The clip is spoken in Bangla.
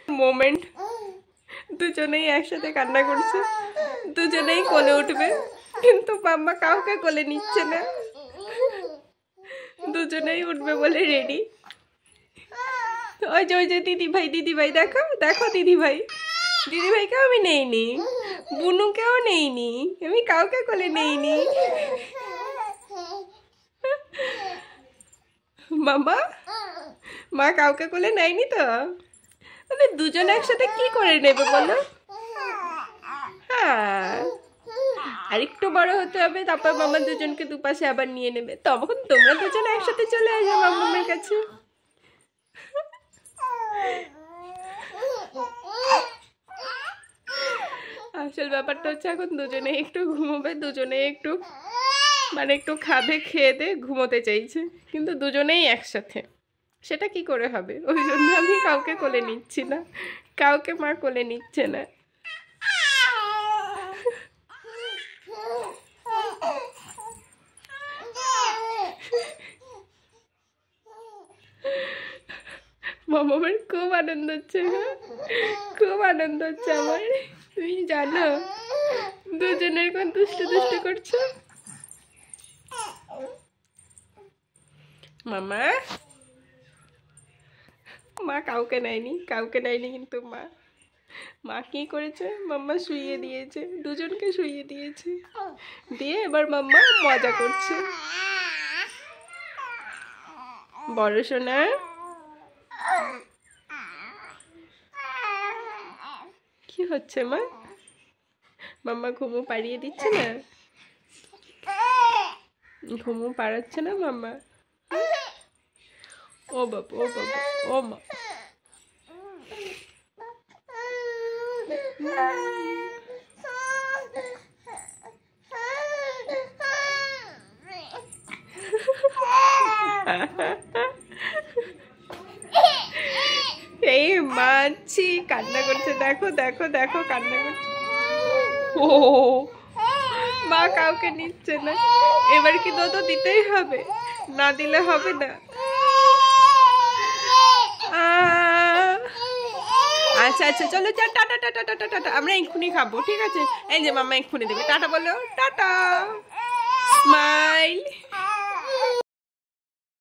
মোমেন্ট, দুজনেই একসাথে কান্না করছে, দুজনেই কোলে উঠবে, কিন্তু মাম্মা কাউকে কোলে নিচ্ছে না। দুজনেই উঠবে বলে রেডি। ওই যে দিদি ভাই দেখো দেখো দিদি ভাইকেও আমি নেইনি, বুনুকেও নেইনি, আমি কাউকে কোলে নেইনি। মামা মা কাউকে কোলে নেয়নি তো? তাহলে দুজন একসাথে কি করে নেবে বলো? হ্যাঁ, আরেকটু বড় হতে হবে, তারপর মামা দুজনকে দুপাশে আবার নিয়ে নেবে, তখন তোমরা দুজন একসাথে চলে আসবে মামার কাছে। আসল ব্যাপারটা হচ্ছে এখন দুজনে একটু ঘুমোবে, দুজনে একটু মানে একটু খাবে, খেয়ে দিয়ে ঘুমোতে চাইছে, কিন্তু দুজনেই একসাথে, সেটা কি করে হবে? ওই জন্য আমি কাউকে কোলে নিচ্ছি না, কাউকে মা কোলে নিচ্ছে না। মামার খুব আনন্দ হচ্ছে, খুব আনন্দ হচ্ছে আমার। তুমি জানো দুজনের কোন দুষ্টু দুষ্টু করছো। মামা মা কাউকে নেয়নি কিন্তু মা কি করেছে, মাম্মা শুইয়ে দিয়েছে, দুজনকে শুইয়ে দিয়েছে, দিয়ে এবার মাম্মা মজা করছে। বড় সোনা কি হচ্ছে মা? মাম্মা ঘুমো পাড়িয়ে দিচ্ছে না? ঘুমো পাড়াচ্ছে না মাম্মা? ও বাবা ও মা। এই মাছি কান্না করছে, দেখো দেখো দেখো কান্না করছে। ও মা কাউকে নিচ্ছে না, এবার কি তো দিতেই হবে, না দিলে হবে না। আচ্ছা আচ্ছা চলো টাটা টাটা টাটা টাটা, আমরা এক্ষুনি খাবো, ঠিক আছে? এই যে মাম্মা এক্ষুনি দেবে, টাটা বলো, টাটা, স্মাইল।